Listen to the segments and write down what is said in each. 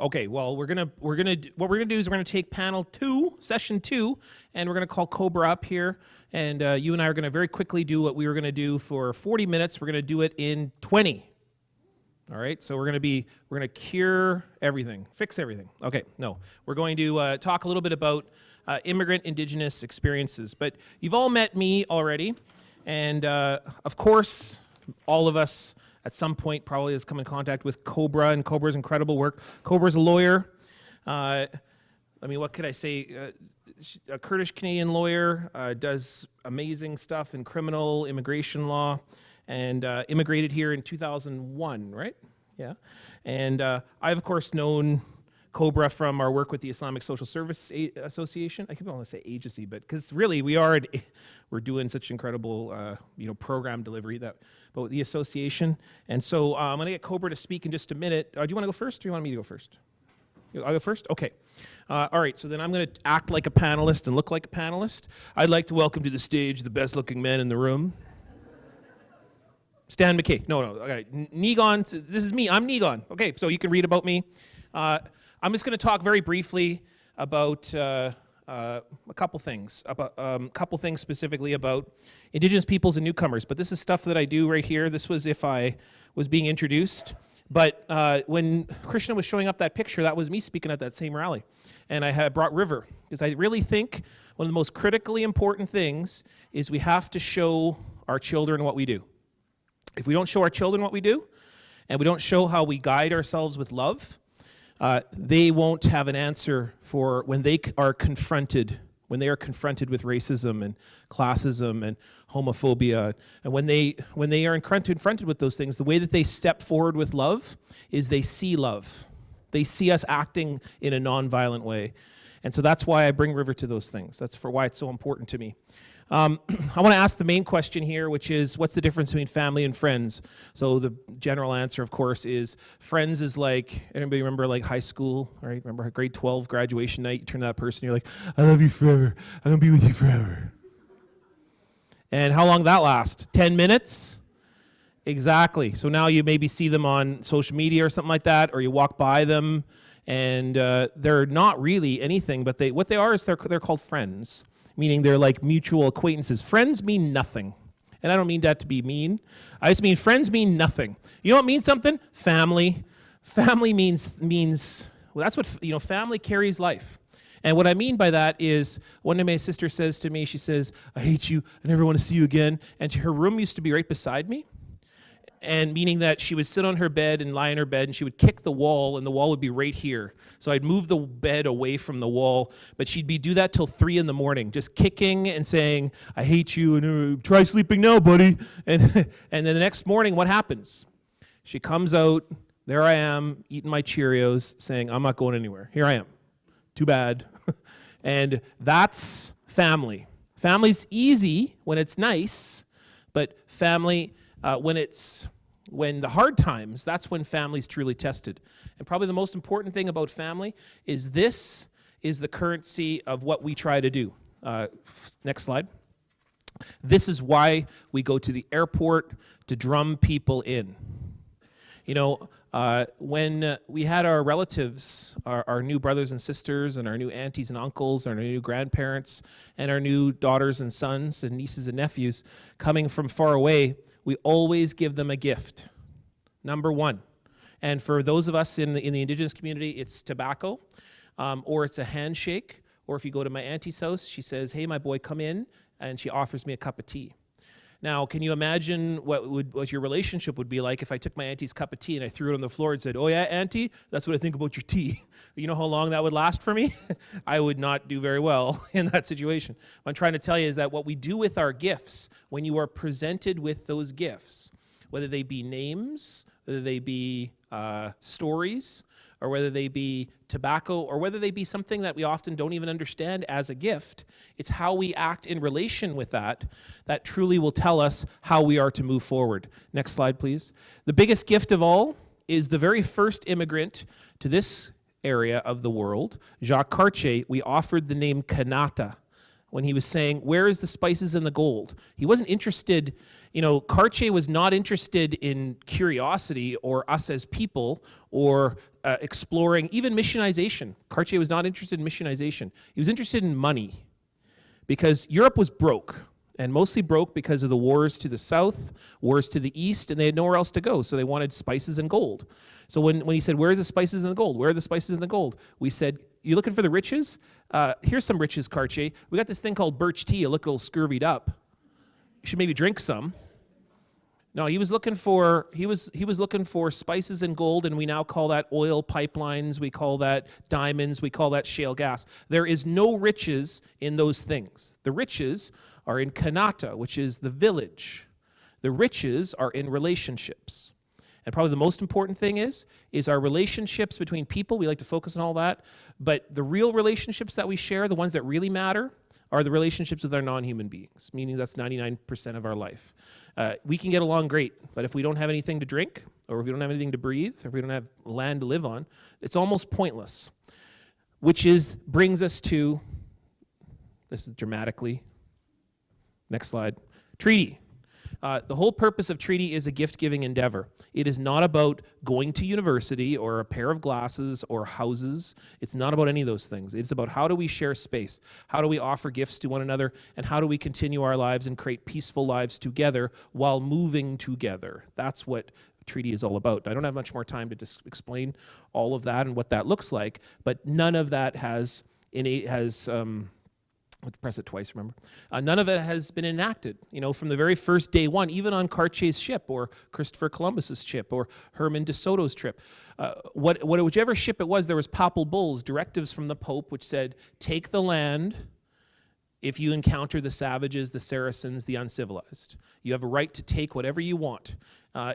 Okay, well, what we're gonna do is we're gonna take panel 2, session 2, and we're gonna call Kobra up here, and you and I are gonna very quickly do what we were gonna do for 40 minutes. We're gonna do it in 20. All right, so we're gonna cure everything, fix everything. Okay, no, we're going to talk a little bit about immigrant Indigenous experiences. But you've all met me already, and of course, all of us at some point probably has come in contact with Kobra and Kobra's incredible work. Kobra's a lawyer. I mean, what could I say? A Kurdish Canadian lawyer, does amazing stuff in criminal immigration law, and immigrated here in 2001, right? Yeah. And I've, of course, known Kobra from our work with the Islamic Social Service Association. I keep wanting to say agency, but because really we're doing such incredible program delivery but with the association. And so I'm going to get Kobra to speak in just a minute. Do you want to go first, or do you want me to go first? I'll go first? Okay. All right, so then I'm going to act like a panelist and look like a panelist. I'd like to welcome to the stage the best-looking man in the room. Stan McKay. No, okay. Niigaanwewidam, this is me. I'm Niigaanwewidam. Okay, so you can read about me. I'm just going to talk very briefly about a couple things. Specifically about Indigenous peoples and newcomers. But this is stuff that I do right here. This was if I was being introduced. But when Krishna was showing up that picture, that was me speaking at that same rally. And I had brought River, because I really think one of the most critically important things is we have to show our children what we do. If we don't show our children what we do, and we don't show how we guide ourselves with love, they won't have an answer for when they are confronted with racism and classism and homophobia. And when they are confronted with those things, the way that they step forward with love is they see love. They see us acting in a nonviolent way. And so that's why I bring River to those things. That's for why it's so important to me. I want to ask the main question here, which is, what's the difference between family and friends? So the general answer, of course, is friends is like, anybody remember like high school, right? Remember grade 12 graduation night, you turn to that person, you're like, I love you forever. I'm going to be with you forever. And how long did that last? 10 minutes? Exactly. So now you maybe see them on social media or something like that, or you walk by them, and they're not really anything, but what they are is they're called friends. Meaning they're like mutual acquaintances. Friends mean nothing. And I don't mean that to be mean. I just mean friends mean nothing. You know what means something? Family. Family means well, that's what, family carries life. And what I mean by that is, one day my sister says to me, she says, I hate you, I never want to see you again. And her room used to be right beside me. And meaning that she would sit on her bed and lie in her bed, and she would kick the wall, and the wall would be right here. So I'd move the bed away from the wall, but she'd do that till 3 in the morning, just kicking and saying, I hate you, and try sleeping now, buddy. And then the next morning, what happens? She comes out, there I am, eating my Cheerios, saying, I'm not going anywhere. Here I am. Too bad. And that's family. Family's easy when it's nice, but family... when the hard times, that's when family's truly tested. And probably the most important thing about family is this is the currency of what we try to do. Next slide. This is why we go to the airport to drum people in. When we had our relatives, our new brothers and sisters, and our new aunties and uncles, and our new grandparents, and our new daughters and sons, and nieces and nephews coming from far away, we always give them a gift, number one. And for those of us in the Indigenous community, it's tobacco, or it's a handshake, or if you go to my auntie's house, she says, hey, my boy, come in, and she offers me a cup of tea. Now, can you imagine what your relationship would be like if I took my auntie's cup of tea and I threw it on the floor and said, oh yeah, auntie, that's what I think about your tea. You know how long that would last for me? I would not do very well in that situation. What I'm trying to tell you is that what we do with our gifts, when you are presented with those gifts, whether they be names, whether they be stories, or whether they be tobacco, or whether they be something that we often don't even understand as a gift, it's how we act in relation with that truly will tell us how we are to move forward. Next slide, please. The biggest gift of all is the very first immigrant to this area of the world, Jacques Cartier. We offered the name Kanata. when he was saying, where is the spices and the gold? He wasn't interested, Cartier was not interested in curiosity or us as people or exploring, even missionization. Cartier was not interested in missionization. He was interested in money because Europe was broke, and mostly broke because of the wars to the south, wars to the east, and they had nowhere else to go, so they wanted spices and gold. So when he said, where are the spices and the gold? Where are the spices and the gold? We said, you looking for the riches? Here's some riches, Cartier. We got this thing called birch tea. You look a little scurvied up. You should maybe drink some. No, he was looking for spices and gold, and we now call that oil pipelines. We call that diamonds. We call that shale gas. There is no riches in those things. The riches are in Kanata, which is the village. The riches are in relationships. And probably the most important thing is our relationships between people. We like to focus on all that. But the real relationships that we share, the ones that really matter, are the relationships with our non-human beings, meaning that's 99% of our life. We can get along great, but if we don't have anything to drink, or if we don't have anything to breathe, or if we don't have land to live on, it's almost pointless. Which brings us to, this is dramatically, next slide, treaty. The whole purpose of treaty is a gift-giving endeavor. It is not about going to university or a pair of glasses or houses. It's not about any of those things. It's about how do we share space? How do we offer gifts to one another? And how do we continue our lives and create peaceful lives together while moving together? That's what treaty is all about. I don't have much more time to just explain all of that and what that looks like, but none of that has let's press it twice, remember? None of it has been enacted, from the very first day one, even on Cartier's ship or Christopher Columbus's ship or Herman de Soto's trip. Whichever ship it was, there was papal bulls, directives from the Pope, which said, take the land if you encounter the savages, the Saracens, the uncivilized. You have a right to take whatever you want.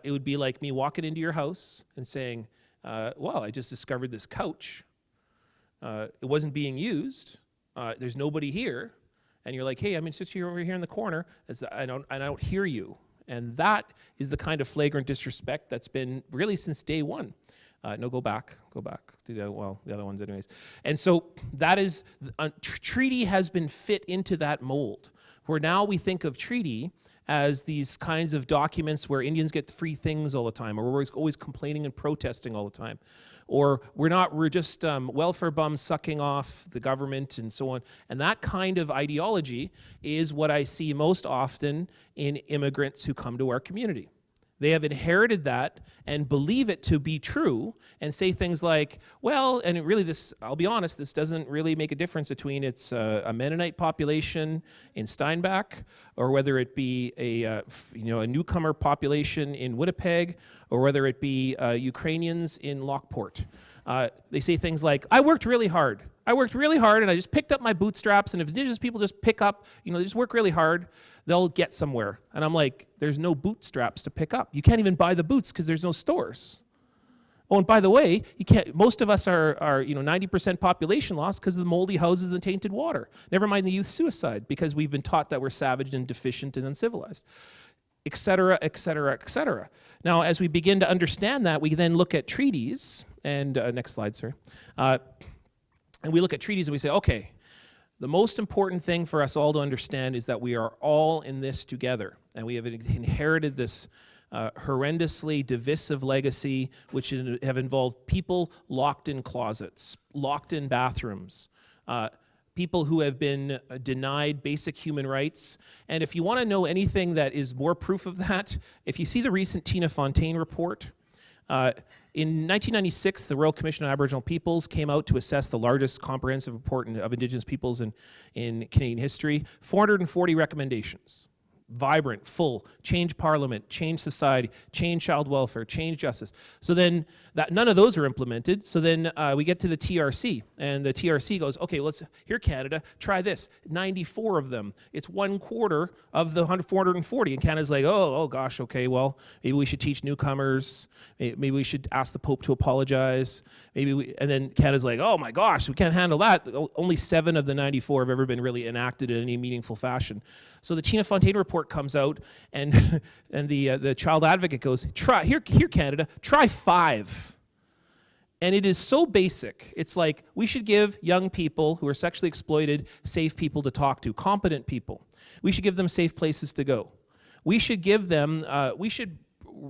It would be like me walking into your house and saying, well, I just discovered this couch. It wasn't being used. There's nobody here, and you're like, hey, I'm sitting over here in the corner, I don't hear you. And that is the kind of flagrant disrespect that's been really since day one. No, go back, do the other ones anyways. And so that is, treaty has been fit into that mold, where now we think of treaty as these kinds of documents where Indians get free things all the time, or we're always complaining and protesting all the time. Or we're just welfare bums sucking off the government and so on. And that kind of ideology is what I see most often in immigrants who come to our community. They have inherited that and believe it to be true and say things like, well, and I'll be honest, this doesn't really make a difference between it's a Mennonite population in Steinbach or whether it be a newcomer population in Winnipeg or whether it be Ukrainians in Lockport. They say things like, I worked really hard and I just picked up my bootstraps, and if Indigenous people just pick up, they just work really hard, they'll get somewhere. And I'm like, there's no bootstraps to pick up. You can't even buy the boots because there's no stores. Oh, and by the way, most of us are 90% population loss because of the moldy houses and tainted water. Never mind the youth suicide, because we've been taught that we're savage and deficient and uncivilized, et cetera, et cetera, et cetera. Now, as we begin to understand that, we then look at treaties, and next slide, sir. And we look at treaties and we say, okay, the most important thing for us all to understand is that we are all in this together. And we have inherited this horrendously divisive legacy, which have involved people locked in closets, locked in bathrooms, people who have been denied basic human rights. And if you want to know anything that is more proof of that, if you see the recent Tina Fontaine report, in 1996, the Royal Commission on Aboriginal Peoples came out to assess the largest comprehensive report of Indigenous peoples in Canadian history. 440 recommendations. Vibrant, full, change parliament, change society, change child welfare, change justice. So then none of those are implemented. So then we get to the TRC, and the TRC goes, okay, here Canada, try this. 94 of them. It's 1/4 of the 440. And Canada's like, oh gosh, okay, well, maybe we should teach newcomers. Maybe we should ask the Pope to apologize. And then Canada's like, oh my gosh, we can't handle that. Only 7 of the 94 have ever been really enacted in any meaningful fashion. So the Tina Fontaine report comes out, and the child advocate goes, here Canada, try 5. And it is so basic. It's like we should give young people who are sexually exploited safe people to talk to, competent people. We should give them safe places to go. We should give them,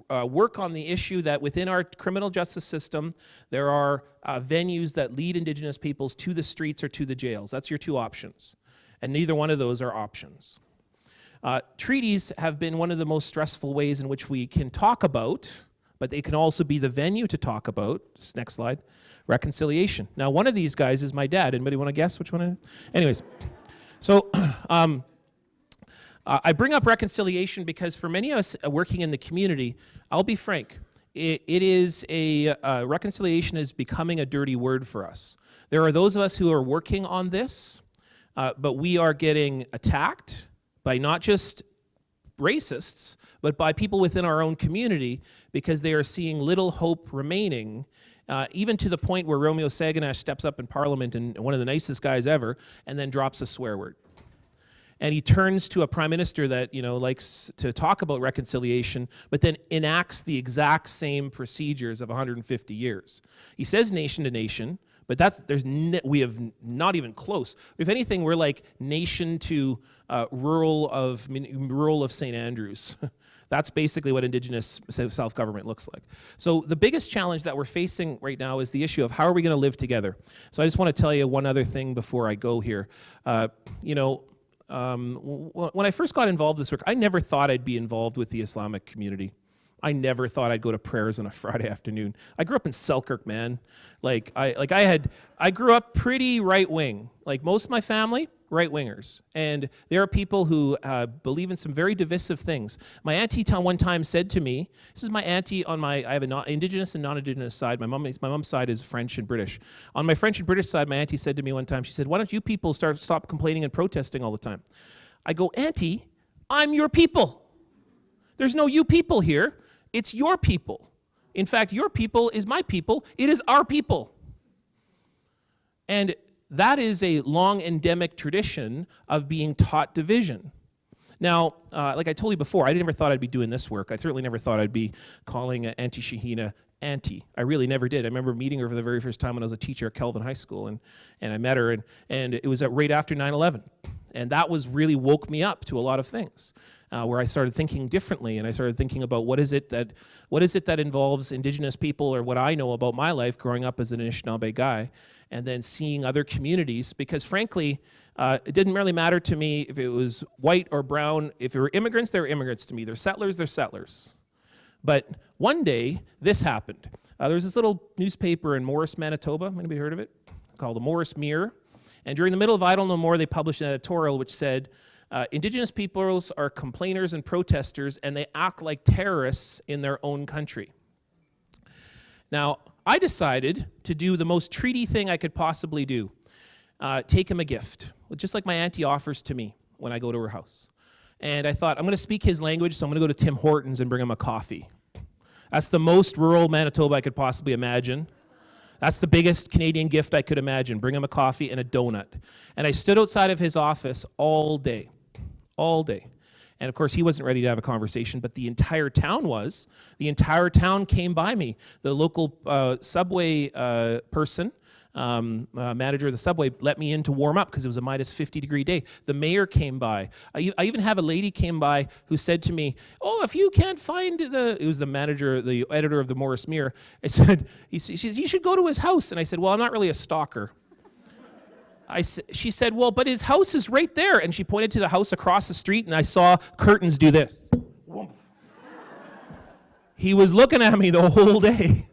work on the issue that within our criminal justice system, there are venues that lead Indigenous peoples to the streets or to the jails. That's your two options. And neither one of those are options. Treaties have been one of the most stressful ways in which we can talk about, but they can also be the venue to talk about, next slide, reconciliation. Now, one of these guys is my dad. Anybody want to guess which one it is? Anyways, so I bring up reconciliation because for many of us working in the community, I'll be frank, reconciliation is becoming a dirty word for us. There are those of us who are working on this, but we are getting attacked by not just racists, but by people within our own community because they are seeing little hope remaining, even to the point where Romeo Saganash steps up in Parliament, and one of the nicest guys ever, and then drops a swear word. And he turns to a prime minister that likes to talk about reconciliation, but then enacts the exact same procedures of 150 years. He says nation to nation, but we have not even close. If anything, we're like nation to rural of St. Andrews. That's basically what Indigenous self-government looks like. So the biggest challenge that we're facing right now is the issue of how are we going to live together. So I just want to tell you one other thing before I go here. When I first got involved in this work, I never thought I'd be involved with the Islamic community. I never thought I'd go to prayers on a Friday afternoon. I grew up in Selkirk, man. I grew up pretty right-wing. Like most of my family, right-wingers. And there are people who believe in some very divisive things. My auntie one time said to me, this is my auntie on I have an Indigenous and non-Indigenous side. My mom's side is French and British. On my French and British side, my auntie said to me one time, she said, why don't you people stop complaining and protesting all the time? I go, Auntie, I'm your people. There's no you people here. It's your people. In fact, your people is my people. It is our people. And that is a long endemic tradition of being taught division. Now, like I told you before, I never thought I'd be doing this work. I certainly never thought I'd be calling Auntie Shahina Auntie. I really never did. I remember meeting her for the very first time when I was a teacher at Kelvin High School, and I met her, and it was right after 9/11. And that really woke me up to a lot of things, where I started thinking differently, and I started thinking about what is it that involves Indigenous people, or what I know about my life growing up as an Anishinaabe guy, and then seeing other communities, because frankly, it didn't really matter to me if it was white or brown. If they were immigrants, they were immigrants to me. They're settlers, they're settlers. But one day, this happened. There was this little newspaper in Morris, Manitoba, anybody heard of it? Called the Morris Mirror. And during the middle of I Don't Know More, they published an editorial which said, Indigenous peoples are complainers and protesters, and they act like terrorists in their own country. Now, I decided to do the most treaty thing I could possibly do. Take him a gift, just like my auntie offers to me when I go to her house. And I thought, I'm going to speak his language, so I'm going to go to Tim Hortons and bring him a coffee. That's the most rural Manitoba I could possibly imagine. That's the biggest Canadian gift I could imagine. Bring him a coffee and a donut. And I stood outside of his office all day. And of course, he wasn't ready to have a conversation, but the entire town was. The entire town came by me. The local subway person, manager of the subway, let me in to warm up because it was a minus 50-degree day. The mayor came by. I even have a lady came by who said to me, oh, if you can't find it was the manager, the editor of the Morris Mirror. I said, you should go to his house. And I said, well, I'm not really a stalker. She said, well, but his house is right there. And she pointed to the house across the street, and I saw curtains do this. He was looking at me the whole day.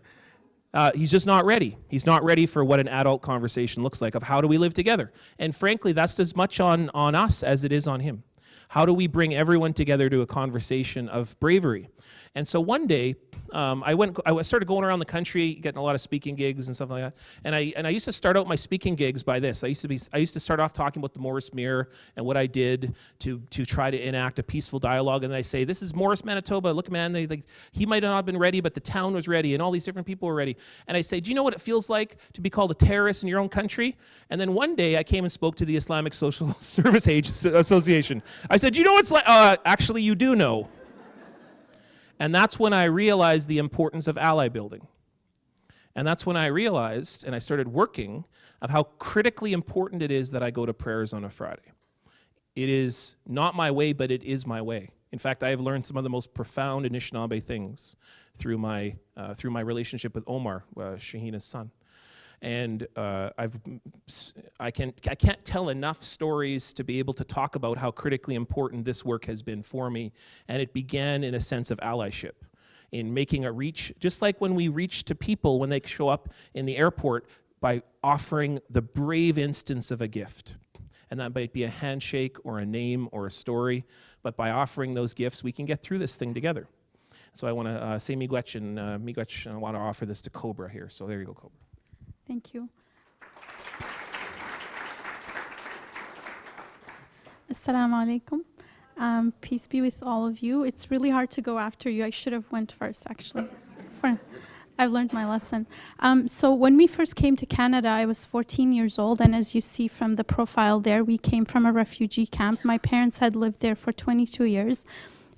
He's just not ready. He's not ready for what an adult conversation looks like of how do we live together. And frankly, that's as much on us as it is on him. How do we bring everyone together to a conversation of bravery? And so one day, I started going around the country, getting a lot of speaking gigs and stuff like that. And I used to start out my speaking gigs by this. I used to start off talking about the Morris Mirror and what I did to try to enact a peaceful dialogue. And then I say, this is Morris, Manitoba. Look, man, he might not have been ready, but the town was ready, and all these different people were ready. And I say, do you know what it feels like to be called a terrorist in your own country? And then one day I came and spoke to the Islamic Social Service Association. I said, you know what's like? Actually, you do know. And that's when I realized the importance of ally building. And that's when I realized, and I started working, of how critically important it is that I go to prayers on a Friday. It is not my way, but it is my way. In fact, I have learned some of the most profound Anishinaabe things through my relationship with Omar, Shahina's son. And I can't tell enough stories to be able to talk about how critically important this work has been for me. And it began in a sense of allyship, in making a reach, just like when we reach to people when they show up in the airport by offering the brave instance of a gift. And that might be a handshake or a name or a story, but by offering those gifts, we can get through this thing together. So I want to say miigwech, and I want to offer this to Kobra here. So there you go, Kobra. Thank you. Assalamu alaikum. Peace be with all of you. It's really hard to go after you. I should have went first, actually. I've learned my lesson. So when we first came to Canada, I was 14 years old, and as you see from the profile there, we came from a refugee camp. My parents had lived there for 22 years.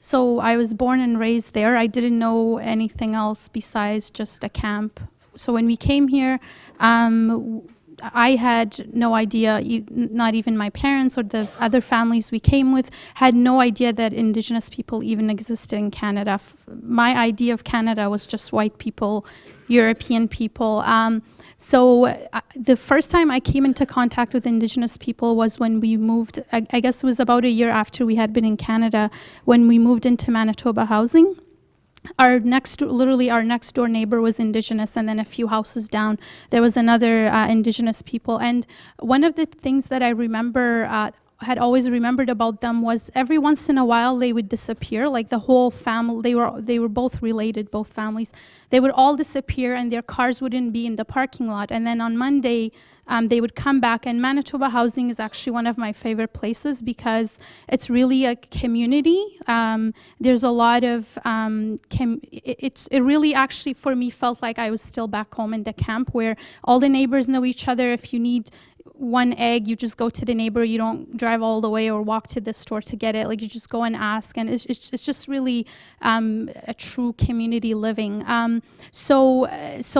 So I was born and raised there. I didn't know anything else besides just a camp. So when we came here, I had no idea, not even my parents or the other families we came with had no idea that Indigenous people even existed in Canada. My idea of Canada was just white people, European people. The first time I came into contact with Indigenous people was when we moved, I guess it was about a year after we had been in Canada, when we moved into Manitoba housing. Literally our next door neighbor was Indigenous, and then a few houses down there was another Indigenous people. And one of the things that I remember, had always remembered about them, was every once in a while they would disappear, like the whole family. They were both related, both families. They would all disappear and their cars wouldn't be in the parking lot. And then on Monday, they would come back. And Manitoba housing is actually one of my favorite places because it's really a community. There's a lot of, it really actually for me felt like I was still back home in the camp, where all the neighbors know each other. If you need one egg, you just go to the neighbor. You don't drive all the way or walk to the store to get it. Like, you just go and ask, and it's just really a true community living. So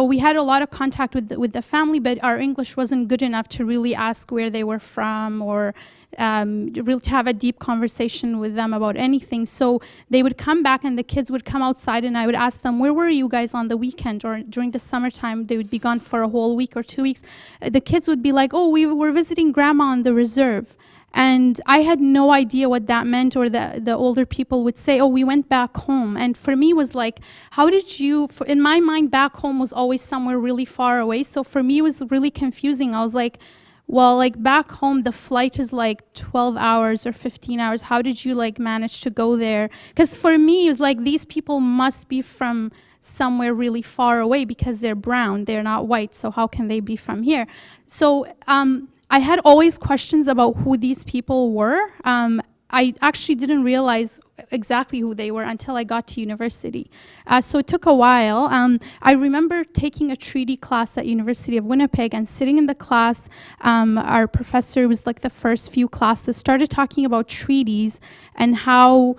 we had a lot of contact with the family, but our English wasn't good enough to really ask where they were from or really to have a deep conversation with them about anything. So they would come back and the kids would come outside, and I would ask them, where were you guys on the weekend? Or during the summertime, they would be gone for a whole week or 2 weeks. The kids would be like, oh, we were visiting grandma on the reserve. And I had no idea what that meant, or the older people would say, oh, we went back home. And for me, it was like, how did you, in my mind, back home was always somewhere really far away. So for me, it was really confusing. I was like, well, like back home, the flight is like 12 hours or 15 hours. How did you like manage to go there? Because for me, it was like, these people must be from somewhere really far away because they're brown, they're not white. So how can they be from here? So I had always questions about who these people were. I actually didn't realize exactly who they were until I got to university. So it took a while. I remember taking a treaty class at University of Winnipeg, and sitting in the class, our professor was like the first few classes, started talking about treaties and how,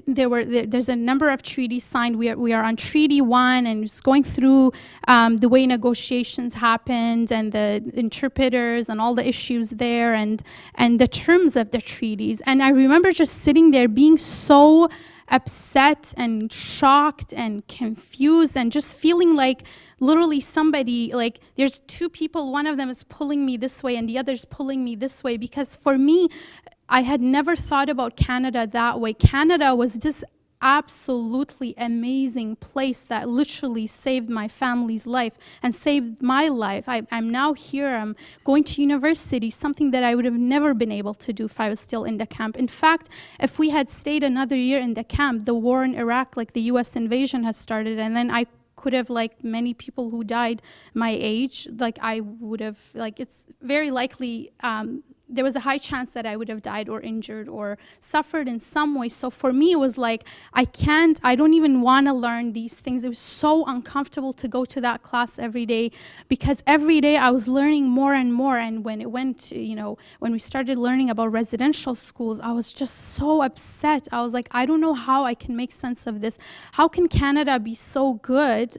there's a number of treaties signed. We are on Treaty 1, and just going through the way negotiations happened and the interpreters and all the issues there and the terms of the treaties. And I remember just sitting there being so upset and shocked and confused and just feeling like literally somebody, like there's two people, one of them is pulling me this way and the other's pulling me this way, because for me, I had never thought about Canada that way. Canada was this absolutely amazing place that literally saved my family's life and saved my life. I'm now here, I'm going to university, something that I would have never been able to do if I was still in the camp. In fact, if we had stayed another year in the camp, the war in Iraq, like the US invasion had started, and then I could have, like many people who died my age, like I would have, like it's very likely there was a high chance that I would have died or injured or suffered in some way. So for me, it was like, I don't even want to learn these things. It was so uncomfortable to go to that class every day, because every day I was learning more and more. And when it went to, when we started learning about residential schools, I was just so upset. I was like, I don't know how I can make sense of this. How can Canada be so good,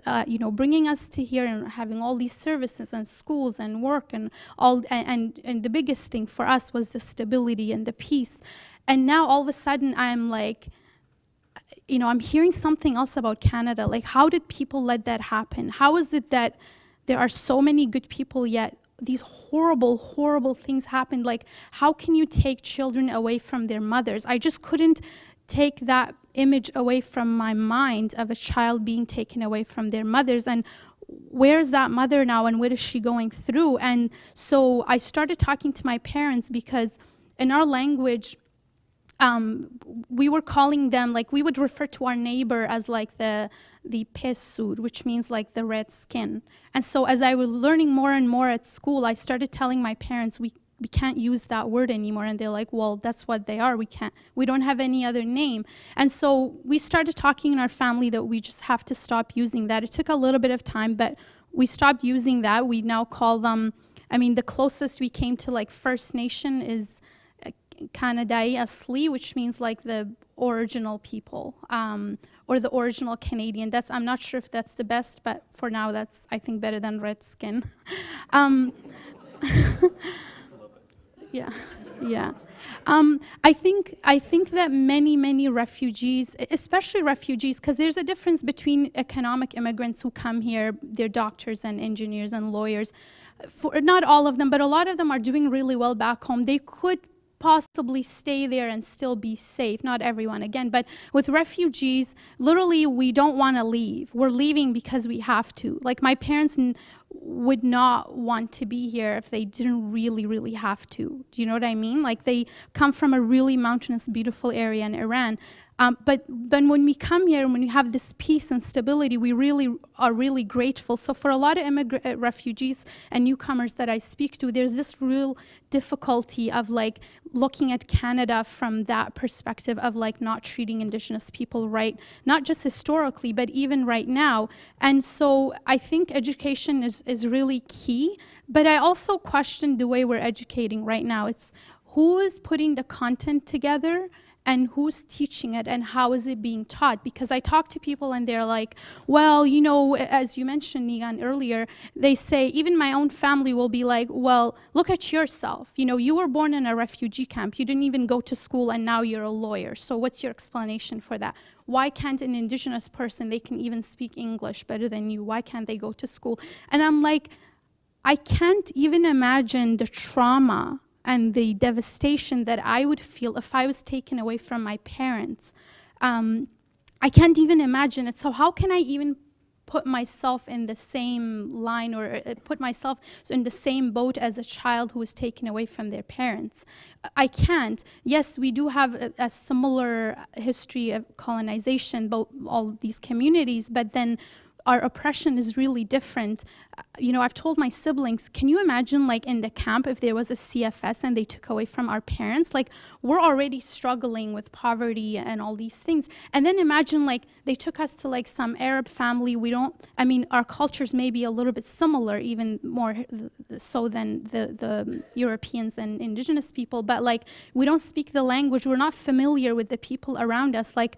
bringing us to here and having all these services and schools and work and all, and the biggest thing for us was the stability and the peace. And now all of a sudden I'm like, I'm hearing something else about Canada. Like, how did people let that happen? How is it that there are so many good people, yet these horrible, horrible things happen? Like, how can you take children away from their mothers? I just couldn't take that image away from my mind of a child being taken away from their mothers. And where's that mother now, and what is she going through? And so I started talking to my parents, because in our language, we were calling them, like, we would refer to our neighbor as like the pesud, which means like the red skin. And so as I was learning more and more at school, I started telling my parents, we can't use that word anymore. And they're like, well, that's what they are. We don't have any other name. And so we started talking in our family that we just have to stop using that. It took a little bit of time, but we stopped using that. We now call them, the closest we came to like First Nation is Kanadai Asli, which means like the original people, or the original Canadian. I'm not sure if that's the best, but for now that's, I think, better than red skin. Yeah. I think that many refugees, especially refugees, because there's a difference between economic immigrants who come here, they're doctors and engineers and lawyers. Not all of them, but a lot of them are doing really well back home. They could possibly stay there and still be safe. Not everyone, again, but with refugees, literally, we don't want to leave. We're leaving because we have to. Like, my parents would not want to be here if they didn't really have to. Do you know what I mean? Like, they come from a really mountainous, beautiful area in Iran. But then when we come here and when we have this peace and stability, we are really grateful. So for a lot of refugees and newcomers that I speak to, there's this real difficulty of like looking at Canada from that perspective of like not treating Indigenous people right, not just historically, but even right now. And so I think education is really key, but I also question the way we're educating right now. It's who is putting the content together and who's teaching it and how is it being taught? Because I talk to people and they're like, well, as you mentioned, Niigaan, earlier, they say, even my own family will be like, well, look at yourself. You were born in a refugee camp. You didn't even go to school and now you're a lawyer. So what's your explanation for that? Why can't an Indigenous person, they can even speak English better than you, why can't they go to school? And I'm like, I can't even imagine the trauma and the devastation that I would feel if I was taken away from my parents. I can't even imagine it. So how can I even put myself in the same line or put myself in the same boat as a child who was taken away from their parents? I can't. Yes, we do have a similar history of colonization, both all these communities, but then our oppression is really different. I've told my siblings, can you imagine like in the camp if there was a CFS and they took away from our parents? Like, we're already struggling with poverty and all these things. And then imagine like they took us to like some Arab family. Our cultures may be a little bit similar, even more so than the Europeans and Indigenous people, but like we don't speak the language. We're not familiar with the people around us. Like,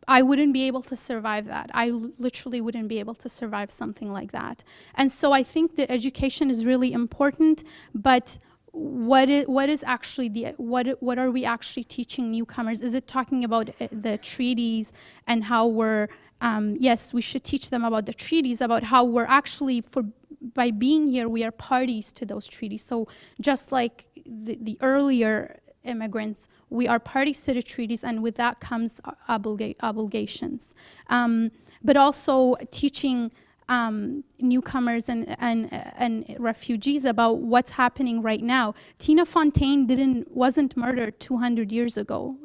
I wouldn't be able to survive that. I literally wouldn't be able to survive something like that. And so I think the education is really important, but what is actually what are we actually teaching newcomers? Is it talking about the treaties and how we're, yes, we should teach them about the treaties, about how we're actually, by being here, we are parties to those treaties. So just like the earlier immigrants, we are parties to the treaties, and with that comes obligations. But also teaching newcomers and refugees about what's happening right now. Tina Fontaine wasn't murdered 200 years ago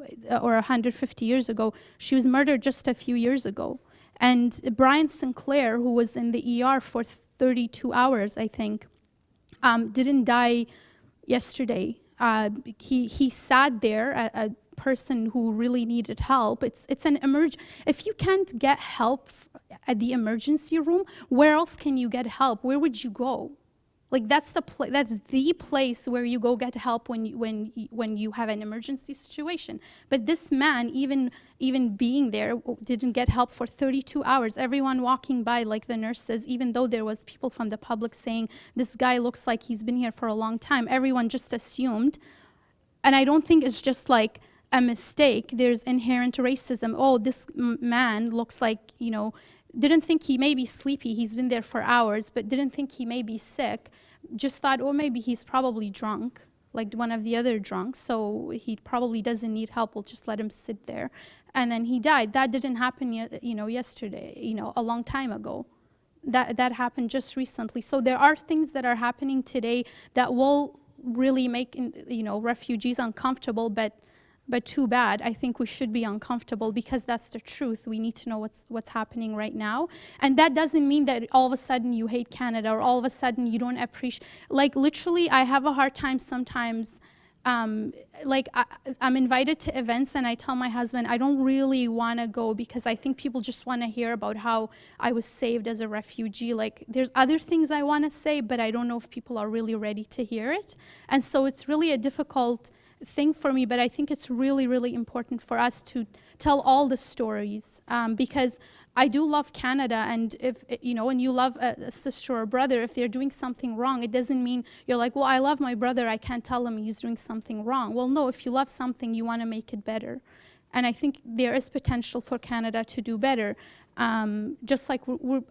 or 150 years ago. She was murdered just a few years ago. And Brian Sinclair, who was in the ER for 32 hours, I think, didn't die yesterday. He sat there, a person who really needed help. It's an if you can't get help at the emergency room, where else can you get help? Where would you go? Like that's the place where you go get help when you have an emergency situation. But this man, even being there, didn't get help for 32 hours. Everyone walking by, like the nurses, even though there was people from the public saying this guy looks like he's been here for a long time, everyone just assumed. And I don't think it's just like a mistake. There's inherent racism. Oh, this man looks like, didn't think he may be sleepy. He's been there for hours, but didn't think he may be sick. Just thought, oh, maybe he's probably drunk, like one of the other drunks. So he probably doesn't need help. We'll just let him sit there. And then he died. That didn't happen yesterday, a long time ago. That happened just recently. So there are things that are happening today that will really make, refugees uncomfortable, but too bad. I think we should be uncomfortable because that's the truth. We need to know what's happening right now. And that doesn't mean that all of a sudden you hate Canada or all of a sudden you don't appreciate. Like literally, I have a hard time sometimes. I'm invited to events and I tell my husband I don't really want to go because I think people just want to hear about how I was saved as a refugee. Like there's other things I want to say, but I don't know if people are really ready to hear it. And so it's really a difficult thing for me, but I think it's really, really important for us to tell all the stories because I do love Canada, and if when you love a sister or brother, if they're doing something wrong, it doesn't mean you're like, well, I love my brother, I can't tell him he's doing something wrong. Well, no, if you love something, you want to make it better. And I think there is potential for Canada to do better. Just like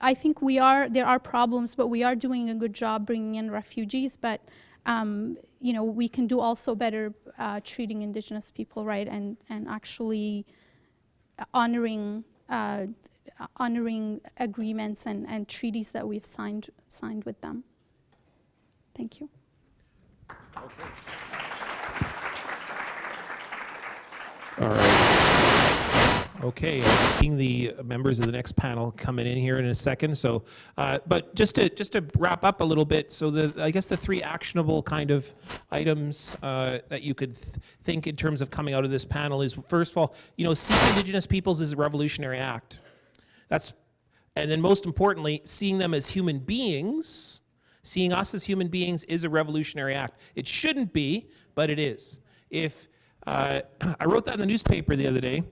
I think there are problems, but we are doing a good job bringing in refugees, but we can do also better treating Indigenous people right and actually honoring agreements and treaties that we've signed with them. Thank you. Okay. All right. Okay, I'm seeing the members of the next panel coming in here in a second. So, but just to wrap up a little bit. So I guess the three actionable kind of items that you could think in terms of coming out of this panel is, first of all, seeing Indigenous peoples is a revolutionary act. And then most importantly, seeing them as human beings, seeing us as human beings is a revolutionary act. It shouldn't be, but it is. If I wrote that in the newspaper the other day,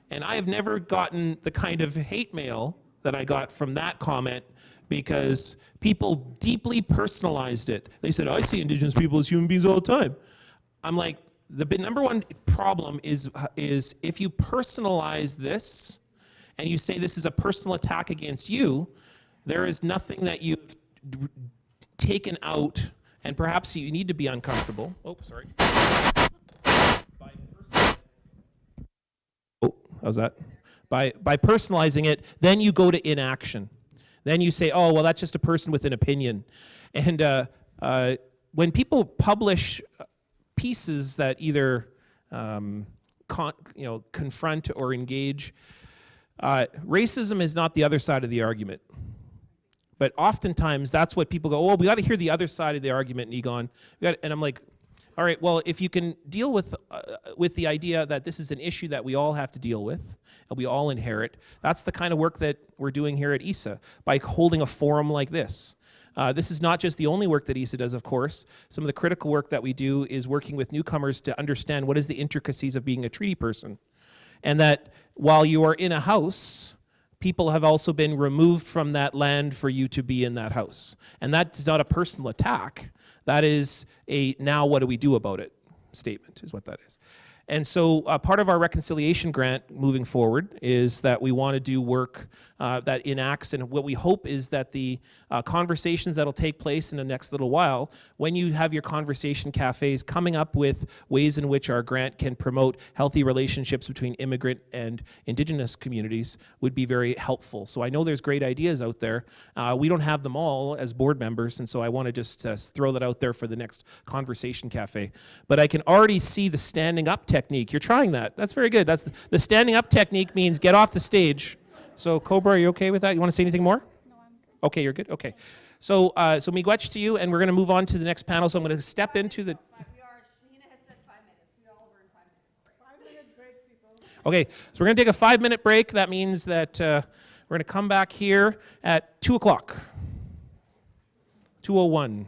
and I have never gotten the kind of hate mail that I got from that comment because people deeply personalized it. They said, I see Indigenous people as human beings all the time. I'm like, the number one problem is if you personalize this and you say this is a personal attack against you, there is nothing that you've taken out, and perhaps you need to be uncomfortable. Oh, sorry. How's that? By personalizing it, then you go to inaction. Then you say, oh, well, that's just a person with an opinion. And when people publish pieces that either confront or engage, racism is not the other side of the argument. But oftentimes, that's what people go, oh, we got to hear the other side of the argument, Niigaan. And I'm like, all right, well, if you can deal with the idea that this is an issue that we all have to deal with, and we all inherit, that's the kind of work that we're doing here at ISA by holding a forum like this. This is not just the only work that ISA does, of course. Some of the critical work that we do is working with newcomers to understand what is the intricacies of being a treaty person. And that while you are in a house, people have also been removed from that land for you to be in that house. And that's not a personal attack. That is a now what do we do about it statement is what that is. And so part of our reconciliation grant moving forward is that we want to do work that enacts, and what we hope is that the conversations that'll take place in the next little while, when you have your conversation cafes, coming up with ways in which our grant can promote healthy relationships between immigrant and Indigenous communities would be very helpful. So I know there's great ideas out there. We don't have them all as board members, and so I want to just throw that out there for the next conversation cafe. But I can already see the standing up technique. You're trying that. That's very good. That's the standing up technique means get off the stage. So Kobra, are you okay with that? You want to say anything more? No, I'm good. Okay, you're good? Okay. So miigwech to you, and we're going to move on to the next panel. So I'm going to step into the... Okay, so we're going to take a 5-minute break. That means that we're going to come back here at 2 o'clock. 2:01.